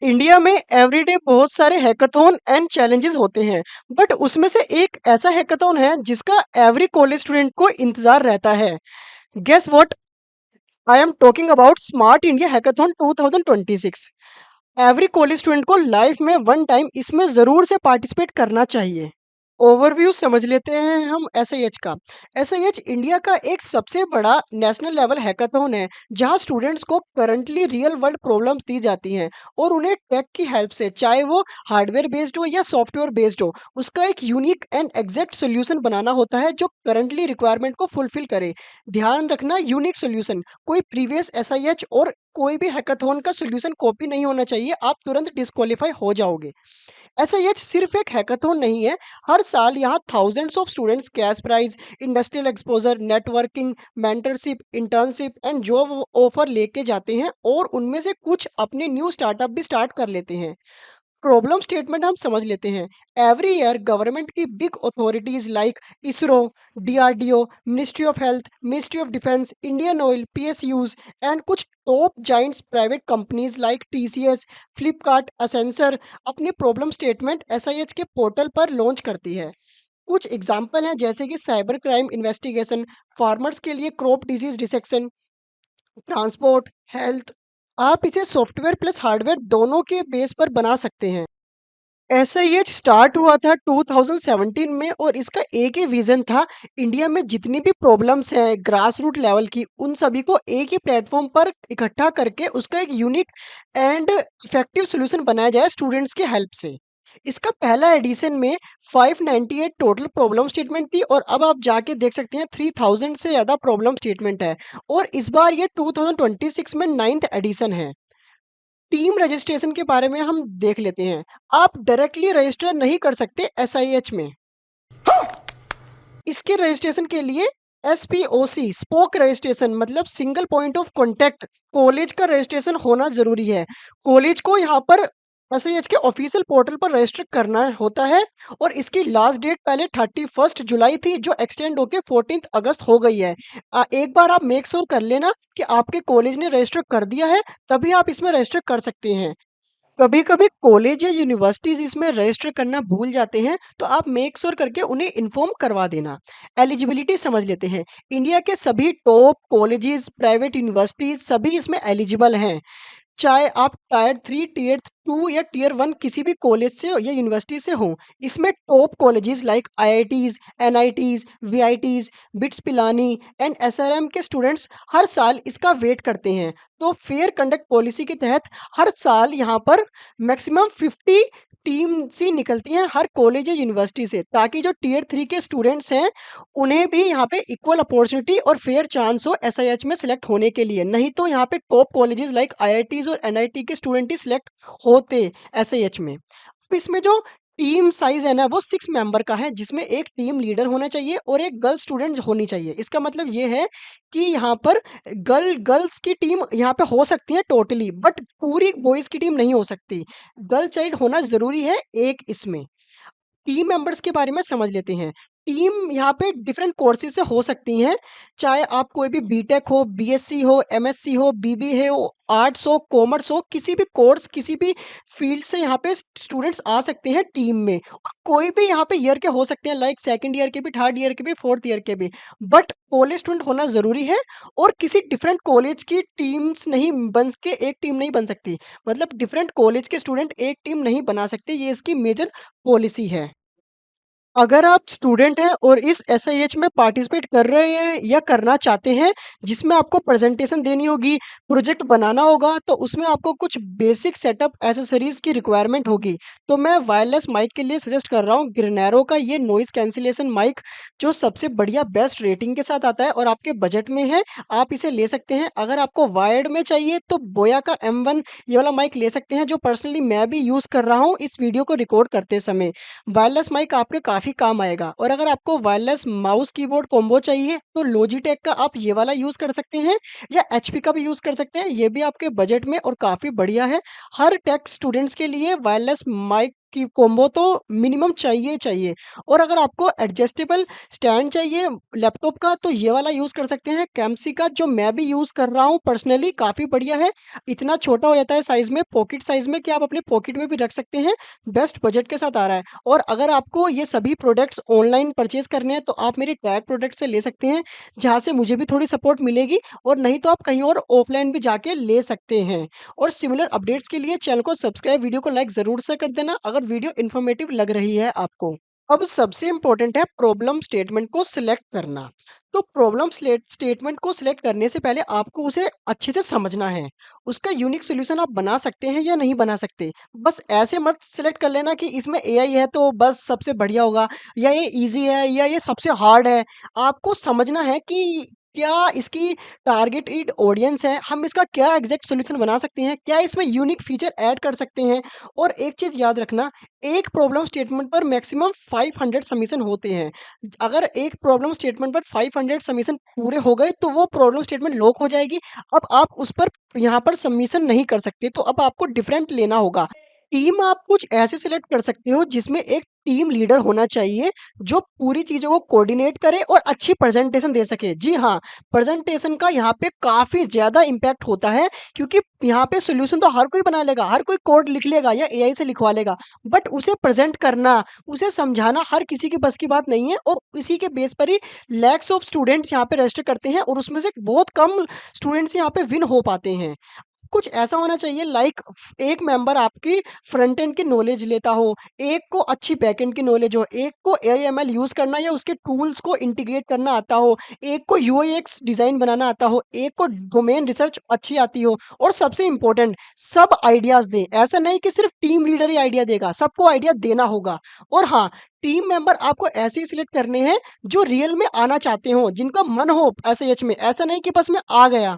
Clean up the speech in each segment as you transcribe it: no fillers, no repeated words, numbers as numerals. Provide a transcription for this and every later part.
India में everyday बहुत सारे हैकाथॉन एंड चैलेंजेस होते हैं, बट उसमें से एक ऐसा हैकाथॉन है जिसका एवरी कॉलेज स्टूडेंट को इंतजार रहता है। Guess what? I am talking about smart India hackathon 2026। Every college student को लाइफ में वन टाइम इसमें ज़रूर से पार्टिसिपेट करना चाहिए। ओवरव्यू समझ लेते हैं हम एसआईएच का। एसआईएच इंडिया का एक सबसे बड़ा नेशनल लेवल हैकाथॉन है, जहां स्टूडेंट्स को करंटली रियल वर्ल्ड प्रॉब्लम्स दी जाती हैं और उन्हें टेक की हेल्प से, चाहे वो हार्डवेयर बेस्ड हो या सॉफ्टवेयर बेस्ड हो, उसका एक यूनिक एंड एग्जैक्ट सोल्यूशन बनाना होता है जो करंटली रिक्वायरमेंट को फुलफिल करे। ध्यान रखना, यूनिक सोल्यूशन, कोई प्रीवियस एसआईएच और कोई भी हैकाथॉन का सोल्यूशन कॉपी नहीं होना चाहिए, आप तुरंत डिस्क्वालीफाई हो जाओगे। ऐसा ये सिर्फ एक हैकाथॉन नहीं है। हर साल यहाँ thousands of students cash prize, industrial exposure, networking, mentorship, internship and job offer लेके जाते हैं और उनमें से कुछ अपने न्यू स्टार्टअप भी स्टार्ट कर लेते हैं। प्रॉब्लम स्टेटमेंट हम समझ लेते हैं। एवरी ईयर गवर्नमेंट की big authorities like ISRO, DRDO, ministry of health, ministry of defence, Indian Oil, PSUs and कुछ top giants private companies like TCS, Flipkart, Accenture अपनी प्रॉब्लम स्टेटमेंट एसआईएच के पोर्टल पर लॉन्च करती है। कुछ एग्जाम्पल हैं जैसे कि साइबर क्राइम इन्वेस्टिगेशन, फार्मर्स के लिए crop disease dissection, transport, health. आप इसे सॉफ्टवेयर प्लस हार्डवेयर दोनों के बेस पर बना सकते हैं। ऐसा ये स्टार्ट हुआ था 2017 में और इसका एक ही विज़न था, इंडिया में जितनी भी प्रॉब्लम्स हैं ग्रास रूट लेवल की, उन सभी को एक ही प्लेटफॉर्म पर इकट्ठा करके उसका एक यूनिक एंड इफेक्टिव सॉल्यूशन बनाया जाए स्टूडेंट्स की हेल्प से। इसका पहला एडिशन में 598 टोटल प्रॉब्लम स्टेटमेंट थी और अब आप जाके देख सकते हैं 3000 से ज़्यादा प्रॉब्लम स्टेटमेंट है और इस बार ये 2026 में 9th एडिशन है। टीम रजिस्ट्रेशन के बारे में हम देख लेते हैं। आप डायरेक्टली रजिस्टर नहीं कर सकते एसआईएच में। इसके रजिस्ट्रेशन के लिए एसपीओसी, स्पोक रजिस्ट्रेशन, मतलब single point of contact, college का रजिस्ट्रेशन होना ज़रूरी है। कॉलेज को यहाँ पर एसआईएच के ऑफिशियल पोर्टल पर रजिस्टर करना होता है और इसकी लास्ट डेट पहले 31 जुलाई थी, जो एक्सटेंड होके 14 अगस्त हो गई है। एक बार आप मेक श्योर कर लेना कि आपके कॉलेज ने रजिस्टर कर दिया है, तभी आप इसमें रजिस्टर कर सकते हैं। कभी-कभी कॉलेज या यूनिवर्सिटीज़ इसमें रजिस्टर करना भूल जाते हैं, तो आप मेक श्योर करके उन्हें इन्फॉर्म करवा देना। एलिजिबिलिटी समझ लेते हैं। इंडिया के सभी टॉप कॉलेजेस, प्राइवेट यूनिवर्सिटीज़ सभी इसमें एलिजिबल हैं। चाहे आप टायर 3, टियर 2 या टियर 1 किसी भी कॉलेज से या यूनिवर्सिटी से हों, इसमें top colleges like IITs, NITs, VITs, BITS Pilani and SRM के स्टूडेंट्स हर साल इसका वेट करते हैं। तो फेयर कंडक्ट पॉलिसी के तहत हर साल यहाँ पर मैक्सिमम 50 टीम्स ही निकलती हैं हर कॉलेज या यूनिवर्सिटी से, ताकि जो टियर 3 के स्टूडेंट्स हैं, उन्हें भी यहाँ पे इक्वल अपॉर्चुनिटी और फेयर चांस हो एसआईएच में सेलेक्ट होने के लिए। नहीं तो यहाँ पे टॉप कॉलेजेस लाइक आईआईटीज़ और एनआईटी के स्टूडेंट ही सिलेक्ट होते एसआईएच में। अब इसमें जो टीम साइज़ है ना, वो 6 मेंबर का है, जिसमें एक टीम लीडर होना चाहिए और एक गर्ल स्टूडेंट होनी चाहिए। इसका मतलब ये है कि यहाँ पर गर्ल्स की टीम यहाँ पे हो सकती है टोटली, बट पूरी बॉयज़ की टीम नहीं हो सकती। गर्ल चाइल्ड होना ज़रूरी है एक इसमें। टीम मेंबर्स के बारे में समझ लेते हैं। टीम यहाँ पे डिफरेंट कोर्सेज़ से हो सकती हैं, चाहे आप कोई भी बीटेक हो, बीएससी हो, एमएससी हो, बीबीए हो, आर्ट्स हो, कॉमर्स हो, किसी भी कोर्स, किसी भी फील्ड से यहाँ पे स्टूडेंट्स आ सकते हैं टीम में और कोई भी यहाँ पे ईयर के हो सकते हैं, लाइक सेकंड ईयर के भी, थर्ड ईयर के भी, फोर्थ ईयर के भी। बट कॉलेज स्टूडेंट होना ज़रूरी है और किसी डिफरेंट कॉलेज की टीम्स नहीं बन के एक टीम नहीं बन सकती। मतलब डिफरेंट कॉलेज के स्टूडेंट एक टीम नहीं बना सकते, ये इसकी मेजर पॉलिसी है। अगर आप स्टूडेंट हैं और इस एसआईएच में पार्टिसिपेट कर रहे हैं या करना चाहते हैं, जिसमें आपको प्रेजेंटेशन देनी होगी, प्रोजेक्ट बनाना होगा, तो उसमें आपको कुछ बेसिक सेटअप एक्सेसरीज़ की रिक्वायरमेंट होगी। तो मैं वायरलेस माइक के लिए सजेस्ट कर रहा हूँ ग्रेनेरो का ये नॉइज़ कैंसलेशन माइक, जो सबसे बढ़िया बेस्ट रेटिंग के साथ आता है और आपके बजट में है, आप इसे ले सकते हैं। अगर आपको वायर्ड में चाहिए तो बोया का M1 ये वाला माइक ले सकते हैं, जो पर्सनली मैं भी यूज़ कर रहा हूँ इस वीडियो को रिकॉर्ड करते समय। वायरलेस माइक आपके काफ़ी काम आएगा और अगर आपको वायरलेस माउस कीबोर्ड कॉम्बो चाहिए तो लॉजिटेक का आप ये वाला यूज़ कर सकते हैं या एचपी का भी यूज़ कर सकते हैं, ये भी आपके बजट में और काफ़ी बढ़िया है। हर टेक स्टूडेंट्स के लिए वायरलेस माइक की कॉम्बो तो मिनिमम चाहिए ही चाहिए। और अगर आपको एडजस्टेबल स्टैंड चाहिए लैपटॉप का तो ये वाला यूज़ कर सकते हैं कैम्सी का, जो मैं भी यूज़ कर रहा हूँ पर्सनली, काफ़ी बढ़िया है। इतना छोटा हो जाता है साइज़ में, पॉकेट साइज़ में, कि आप अपनी पॉकेट में भी रख सकते हैं। बेस्ट बजट के साथ आ रहा है। और अगर आपको ये सभी प्रोडक्ट्स ऑनलाइन परचेज़ करने हैं तो आप मेरी टैग प्रोडक्ट से ले सकते हैं, जहाँ से मुझे भी थोड़ी सपोर्ट मिलेगी, और नहीं तो आप कहीं और ऑफलाइन भी जाके ले सकते हैं। और सिमिलर अपडेट्स के लिए चैनल को सब्सक्राइब, वीडियो को लाइक ज़रूर से कर देना अगर वीडियो इन्फॉर्मेटिव लग रही है आपको। अब सबसे इम्पोर्टेंट है प्रॉब्लम स्टेटमेंट को सिलेक्ट करना। तो प्रॉब्लम स्टेटमेंट को सिलेक्ट करने से पहले आपको उसे अच्छे से समझना है। उसका यूनिक सॉल्यूशन आप बना सकते हैं या नहीं बना सकते। बस ऐसे मत सिलेक्ट कर लेना कि इसमें एआई है तो बस सबसे बढ़िया होगा, या ये ईज़ी है या ये सबसे हार्ड है। आपको समझना है कि क्या इसकी टारगेटेड ऑडियंस है, हम इसका क्या एग्ज़ैक्ट सॉल्यूशन बना सकते हैं, क्या इसमें यूनिक फीचर ऐड कर सकते हैं। और एक चीज़ याद रखना, एक प्रॉब्लम स्टेटमेंट पर मैक्सिमम 500 सबमिशन होते हैं। अगर एक प्रॉब्लम स्टेटमेंट पर 500 सबमिशन पूरे हो गए तो वो प्रॉब्लम स्टेटमेंट लॉक हो जाएगी। अब आप उस पर यहाँ पर सबमिशन नहीं कर सकते, तो अब आपको डिफरेंट लेना होगा। टीम आप कुछ ऐसे सेलेक्ट कर सकते हो जिसमें एक टीम लीडर होना चाहिए, जो पूरी चीज़ों को कोऑर्डिनेट करे और अच्छी प्रेज़ेंटेशन दे सके। जी हाँ, प्रेज़ेंटेशन का यहाँ पे काफ़ी ज़्यादा इम्पैक्ट होता है, क्योंकि यहाँ पे सॉल्यूशन तो हर कोई बना लेगा, हर कोई कोड लिख लेगा या एआई से लिखवा लेगा। बट उसे प्रेज़ेंट करना, उसे समझाना हर किसी के बस की बात नहीं है, और इसी के बेस पर ही लैक्स ऑफ स्टूडेंट्स यहाँ पे रजिस्टर करते हैं, और उसमें से बहुत कम स्टूडेंट्स यहाँ पे विन हो पाते हैं। कुछ ऐसा होना चाहिए लाइक एक मेंबर आपकी फ्रंट एंड की नॉलेज लेता हो, एक को अच्छी बैक एंड की नॉलेज हो, एक को एआईएमएल यूज़ करना या उसके टूल्स को इंटीग्रेट करना आता हो, एक को यूआईएक्स डिज़ाइन बनाना आता हो, एक को डोमेन रिसर्च अच्छी आती हो, और सबसे इम्पोर्टेंट सब आइडियाज़ दें। ऐसा नहीं कि सिर्फ टीम लीडर ही आइडिया देगा, सबको आइडिया देना होगा। और हाँ, टीम मेंबर आपको ऐसे ही सिलेक्ट करने हैं जो रियल में आना चाहते हो, जिनका मन हो एसएएच में, ऐसा नहीं कि बस मैं आ गया।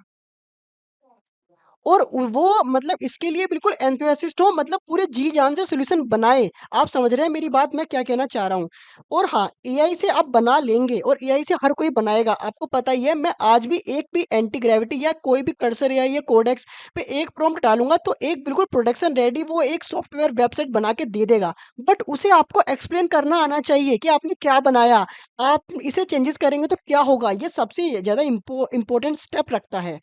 और वो मतलब इसके लिए बिल्कुल एंथुसियास्ट हो, मतलब पूरे जी-जान से सॉल्यूशन बनाए। आप समझ रहे हैं मेरी बात मैं क्या कहना चाह रहा हूँ? और हाँ, एआई से आप बना लेंगे, और एआई से हर कोई बनाएगा। आपको पता ही है, मैं आज भी एक भी एंटी ग्रेविटी या कोई भी कर्सर एआई या कोडेक्स पे एक प्रॉम्प्ट डालूँगा तो एक बिल्कुल प्रोडक्शन रेडी वो एक सॉफ्टवेयर वेबसाइट बना के दे देगा। बट उसे आपको एक्सप्लेन करना आना चाहिए कि आपने क्या बनाया? आप इसे चेंजेस करेंगे तो क्या होगा? ये सबसे ज़्यादा इम्पोर्टेंट स्टेप रखता है।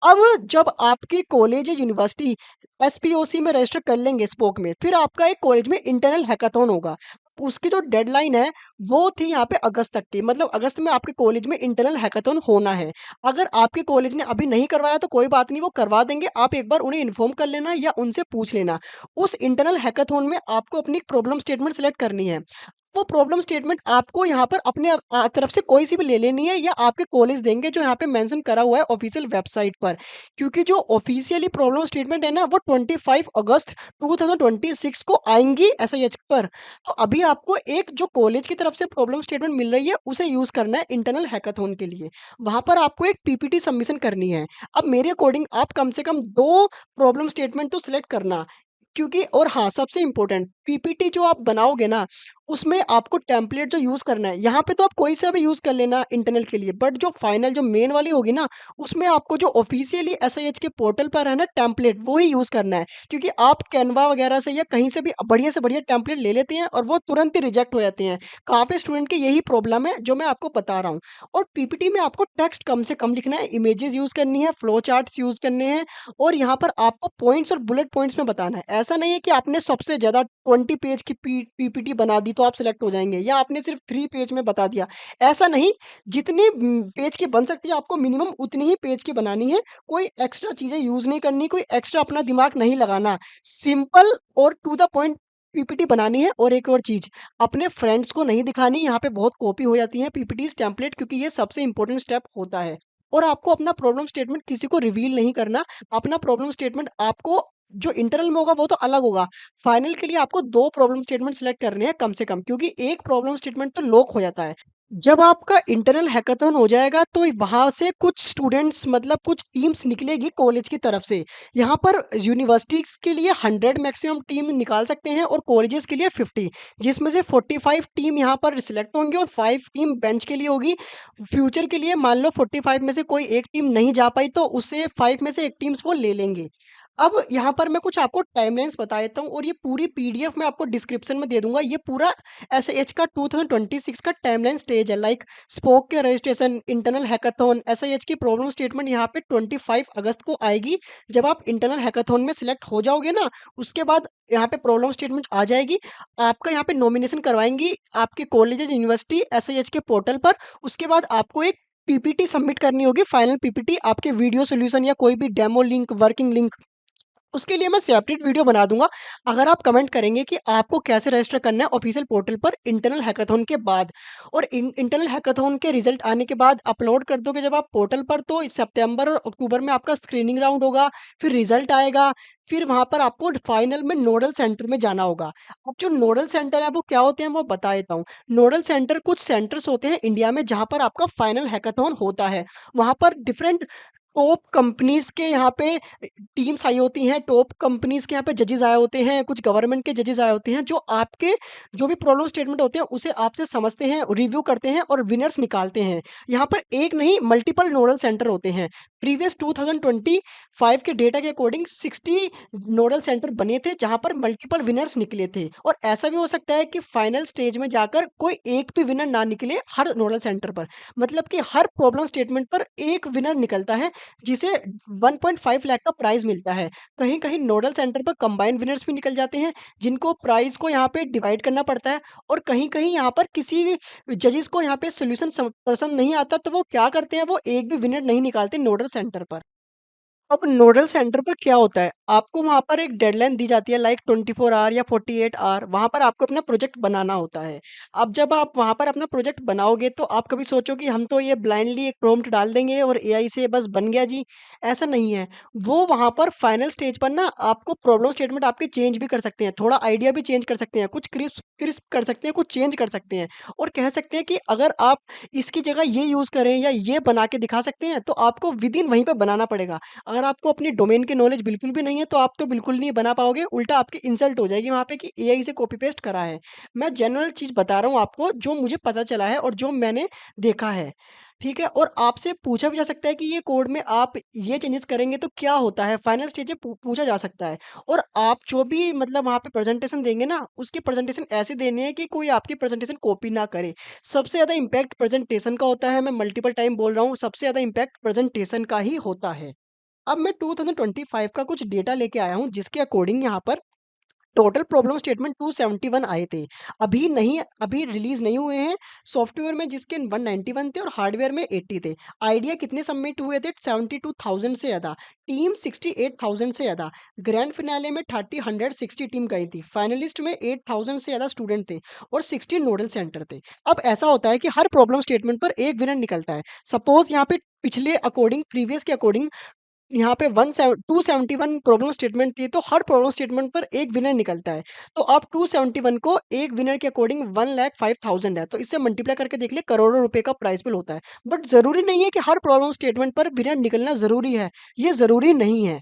अब जब आपके कॉलेज या यूनिवर्सिटी एसपीओसी में रजिस्टर कर लेंगे स्पोक में, फिर आपका एक कॉलेज में इंटरनल हैकाथॉन होगा। उसकी जो डेडलाइन है, वो थी यहाँ पे अगस्त तक की, मतलब अगस्त में आपके कॉलेज में इंटरनल हैकाथॉन होना है। अगर आपके कॉलेज ने अभी नहीं करवाया तो कोई बात नहीं, वो करवा देंगे। आप एक बार उन्हें इन्फॉर्म कर लेना या उनसे पूछ लेना। उस इंटरनल हैकाथॉन में आपको अपनी प्रॉब्लम स्टेटमेंट सेलेक्ट करनी है। वो प्रॉब्लम स्टेटमेंट आपको यहाँ पर अपने तरफ से कोई सी भी ले लेनी है, या आपके कॉलेज देंगे जो यहाँ पे मेंशन करा हुआ है ऑफिशियल वेबसाइट पर। क्योंकि जो ऑफिशियली प्रॉब्लम स्टेटमेंट है ना, वो 25 अगस्त 2026 को आएँगी एसआईएच पर। तो अभी आपको एक जो कॉलेज की तरफ से प्रॉब्लम स्टेटमेंट मिल रही है, उसे यूज़ करना है इंटरनल हैकाथॉन के लिए। वहाँ पर आपको एक पीपीटी सबमिशन करनी है। अब मेरे अकॉर्डिंग आप कम से कम 2 प्रॉब्लम स्टेटमेंट तो सिलेक्ट करना। क्योंकि और हाँ, सबसे इम्पोर्टेंट पीपीटी जो आप बनाओगे ना, उसमें आपको टेम्पलेट जो यूज़ करना है, यहाँ पे तो आप कोई सा भी यूज़ कर लेना इंटरनल के लिए, बट जो फाइनल जो मेन वाली होगी ना, उसमें आपको जो ऑफ़िशियली एसआईएच के पोर्टल पर है ना टेम्पलेट, वो ही यूज़ करना है। क्योंकि आप कैनवा वगैरह से या कहीं से भी बढ़िया से बढ़िया टेम्पलेट ले लेते हैं और वो तुरंत ही रिजेक्ट हो जाते हैं। काफ़ी स्टूडेंट की यही प्रॉब्लम है, जो मैं आपको बता रहा हूँ। और पीपीटी में आपको टेक्स्ट कम से कम लिखना है, इमेजेस यूज़ करनी है, फ्लो चार्ट्स यूज़ करने हैं, और यहाँ पर आपको पॉइंट्स और बुलेट पॉइंट्स में बताना है। ऐसा नहीं है कि आपने सबसे ज़्यादा 20 पेज की पीपीटी बना दी तो आप सिलेक्ट हो जाएँगे, या आपने सिर्फ़ 3 पेज में बता दिया। ऐसा नहीं, जितनी पेज की बन सकती है आपको मिनिमम उतनी ही पेज की बनानी है। कोई एक्स्ट्रा चीज़ें यूज़ नहीं करनी, कोई एक्स्ट्रा अपना दिमाग नहीं लगाना। सिंपल और टू द पॉइंट पीपीटी बनानी है। और एक और चीज़, अपने फ्रेंड्स को नहीं दिखानी, यहाँ पे बहुत कॉपी हो जाती है पीपीटीज़ टेम्पलेट, क्योंकि ये सबसे इम्पोर्टेंट स्टेप होता है। और आपको अपना प्रॉब्लम स्टेटमेंट किसी को रिवील नहीं करना। अपना प्रॉब्लम स्टेटमेंट आपको जो इंटरनल में होगा वो तो अलग होगा। फाइनल के लिए आपको 2 प्रॉब्लम स्टेटमेंट सेलेक्ट करने हैं कम से कम, क्योंकि एक प्रॉब्लम स्टेटमेंट तो लॉक हो जाता है। जब आपका इंटरनल हैकाथॉन हो जाएगा तो वहाँ से कुछ स्टूडेंट्स, मतलब कुछ टीम्स निकलेगी कॉलेज की तरफ से। यहाँ पर यूनिवर्सिटीज़ के लिए 100 मैक्सिमम टीम निकाल सकते हैं, और कॉलेजेस के लिए 50, जिसमें से 45 टीम यहाँ पर सिलेक्ट होंगी और 5 टीम बेंच के लिए होगी। फ्यूचर के लिए मान लो 45 में से कोई एक टीम नहीं जा पाई तो उससे 5 में से 1 टीम्स वो ले लेंगे। अब यहाँ पर मैं कुछ आपको टाइमलाइन्स बता देता हूँ और ये पूरी पीडीएफ मैं आपको डिस्क्रिप्शन में दे दूँगा। ये पूरा एसआईएच का 2026 का टाइमलाइन स्टेज है, लाइक स्पोक के रजिस्ट्रेशन, इंटरनल हैकाथॉन, एसआईएच की प्रॉब्लम स्टेटमेंट यहाँ पे 25 अगस्त को आएगी। जब आप इंटरनल हैकाथॉन में सिलेक्ट हो जाओगे ना, उसके बाद यहाँ पे प्रॉब्लम स्टेटमेंट आ जाएगी। आपका यहाँ पे नॉमिनेशन करवाएँगी आपके कॉलेजेस, यूनिवर्सिटी एसआईएच के पोर्टल पर। उसके बाद आपको एक पीपीटी सबमिट करनी होगी, फाइनल पीपीटी आपके वीडियो सॉल्यूशन या कोई भी डेमो लिंक, वर्किंग लिंक, उसके लिए मैं सेपरेट वीडियो बना दूँगा। अगर आप कमेंट करेंगे कि आपको कैसे रजिस्टर करना है ऑफ़िशियल पोर्टल पर इंटरनल हैकाथॉन के बाद, और इंटरनल हैकाथॉन के रिज़ल्ट आने के बाद अपलोड कर दोगे जब आप पोर्टल पर, तो सितंबर और अक्टूबर में आपका स्क्रीनिंग राउंड होगा, फिर रिज़ल्ट आएगा, फिर वहाँ पर आपको फाइनल में नोडल सेंटर में जाना होगा। अब जो नोडल सेंटर है वो क्या होते हैं वो बता देता हूँ। नोडल सेंटर कुछ सेंटर्स होते हैं इंडिया में जहाँ पर आपका फाइनल हैकाथॉन होता है। वहाँ पर डिफरेंट टॉप कंपनीज़ के यहाँ पे टीम्स आई होती हैं, टॉप कंपनीज़ के यहाँ पे जजेस आए होते हैं, कुछ गवर्नमेंट के जजेस आए होते हैं, जो आपके जो भी प्रॉब्लम स्टेटमेंट होते हैं, उसे आपसे समझते हैं, रिव्यू करते हैं और विनर्स निकालते हैं। यहाँ पर एक नहीं मल्टीपल नोडल सेंटर होते हैं। प्रीवियस 2025 के डेटा के अकॉर्डिंग 60 नोडल सेंटर बने थे, जहाँ पर मल्टीपल विनर्स निकले थे, और ऐसा भी हो सकता है कि फाइनल स्टेज में जाकर कोई एक भी विनर ना निकले हर नोडल सेंटर पर। मतलब कि हर प्रॉब्लम स्टेटमेंट पर एक विनर निकलता है, जिसे 1.5 लाख का प्राइज़ मिलता है। कहीं-कहीं नोडल सेंटर पर कंबाइंड विनर्स भी निकल जाते हैं, जिनको प्राइज़ को यहाँ पे डिवाइड करना पड़ता है, और कहीं-कहीं यहाँ पर किसी जजेस को यहाँ पे सॉल्यूशन पसंद नहीं आता, तो वो क्या करते हैं, वो एक भी विनर नहीं निकालते नोडल सेंटर पर। अब नोडल सेंटर पर क्या होता है, आपको वहाँ पर एक डेडलाइन दी जाती है, लाइक 24 आवर या 48 आवर, वहाँ पर आपको अपना प्रोजेक्ट बनाना होता है। अब जब आप वहाँ पर अपना प्रोजेक्ट बनाओगे तो आप कभी सोचो कि हम तो ये ब्लाइंडली एक प्रॉम्प्ट डाल देंगे और एआई से बस बन गया जी, ऐसा नहीं है। वो वहाँ पर फाइनल स्टेज पर ना आपको प्रॉब्लम स्टेटमेंट आपके चेंज भी कर सकते हैं, थोड़ा आइडिया भी चेंज कर सकते हैं, कुछ क्रिस्प क्रिस्प कर सकते हैं, कुछ चेंज कर सकते हैं, और कह सकते हैं कि अगर आप इसकी जगह ये यूज़ करें या ये बना के दिखा सकते हैं, तो आपको विदिन वहीं पे बनाना पड़ेगा। अगर आपको अपनी डोमेन की नॉलेज बिल्कुल भी नहीं है, तो आप तो बिल्कुल नहीं बना पाओगे, उल्टा आपकी इंसल्ट हो जाएगी वहाँ पे कि एआई से कॉपी पेस्ट करा है। मैं जनरल चीज़ बता रहा हूँ आपको, जो मुझे पता चला है और जो मैंने देखा है, ठीक है? और आपसे पूछा भी जा सकता है कि ये कोड में आप ये चेंजेस करेंगे तो क्या होता है? फाइनल स्टेज में पूछा जा सकता है, और आप जो भी मतलब वहाँ पे प्रेज़ेंटेशन देंगे ना, उसकी प्रेज़ेंटेशन ऐसे देनी है कि कोई आपकी प्रेज़ेंटेशन कॉपी ना करे। सबसे ज़्यादा इम्पैक्ट प्रेज़ेंटेशन का होता है, मैं मल्टीपल टाइम बोल रहा हूँ, सबसे ज़्यादा इम्पैक्ट प्रेज़ेंटेशन का ही होता है। अब मैं 2025 का कुछ डेटा लेके आया हूँ, जिसके अकॉर्डिंग यहाँ पर टोटल प्रॉब्लम स्टेटमेंट 271 आए थे। अभी रिलीज़ नहीं हुए हैं। सॉफ्टवेयर में जिसके 191 थे और हार्डवेयर में 80 थे। आइडिया कितने सबमिट हुए थे? 72,000 से ज़्यादा। टीम 68,000 से ज़्यादा। ग्रैंड फिनाले में 160 टीम गई थी। फाइनलिस्ट में 8,000 से ज़्यादा स्टूडेंट थे और 60 नोडल सेंटर थे। अब ऐसा होता है कि हर प्रॉब्लम स्टेटमेंट पर एक विनर निकलता है। सपोज़ यहाँ पे पिछले अकॉर्डिंग, प्रीवियस के अकॉर्डिंग यहाँ पे 271 प्रॉब्लम स्टेटमेंट थी, तो हर प्रॉब्लम स्टेटमेंट पर एक विनर निकलता है। तो आप 271 को एक विनर के अकॉर्डिंग 1,05,000 है, तो इससे मल्टीप्लाई करके देख ले, करोड़ों रुपए का प्राइज़ पुल होता है। बट ज़रूरी नहीं है कि हर प्रॉब्लम स्टेटमेंट पर विनर निकलना ज़रूरी है, ये ज़रूरी नहीं है।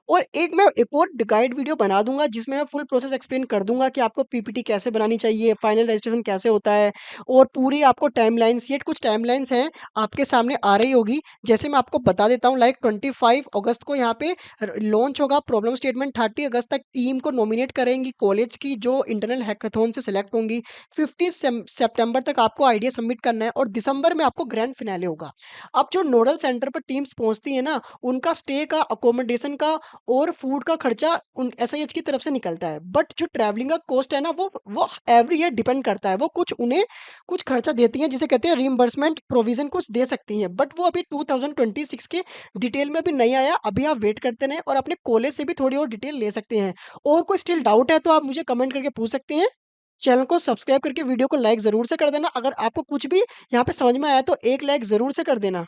और एक और गाइड वीडियो बना दूँगा, जिसमें मैं फुल प्रोसेस एक्सप्लेन कर दूँगा कि आपको पीपीटी कैसे बनानी चाहिए, फाइनल रजिस्ट्रेशन कैसे होता है, और पूरी आपको टाइमलाइन्स, ये कुछ टाइमलाइन्स हैं आपके सामने आ रही होगी। जैसे मैं आपको बता देता हूँ, लाइक 25 अगस्त को यहाँ पे लॉन्च होगा प्रॉब्लम स्टेटमेंट, 30 अगस्त तक टीम को नॉमिनेट करेंगी कॉलेज की जो इंटरनल हैकाथॉन से सेलेक्ट होंगी। 50 सितंबर तक आपको आइडिया सबमिट करना है, और दिसंबर में आपको ग्रैंड फिनाले होगा। अब जो नोडल सेंटर पर टीम्स पहुँचती है ना, उनका स्टे का, अकोमोडेशन का और फूड का खर्चा उन एसआईएच की तरफ से निकलता है। बट जो ट्रैवलिंग का कॉस्ट है ना, वो एवरी ईयर डिपेंड करता है। वो कुछ उन्हें कुछ खर्चा देती हैं, जिसे कहते हैं रिइंबर्समेंट प्रोविज़न, कुछ दे सकती हैं। बट वो अभी 2026 के डिटेल में अभी नहीं आया। अभी आप वेट करते रहें और अपने कॉलेज से भी थोड़ी और डिटेल ले सकते हैं। और कोई स्टिल डाउट है तो आप मुझे कमेंट करके पूछ सकते हैं। चैनल को सब्सक्राइब करके वीडियो को लाइक ज़रूर से कर देना। अगर आपको कुछ भी यहाँ पे समझ में आया तो एक लाइक ज़रूर से कर देना।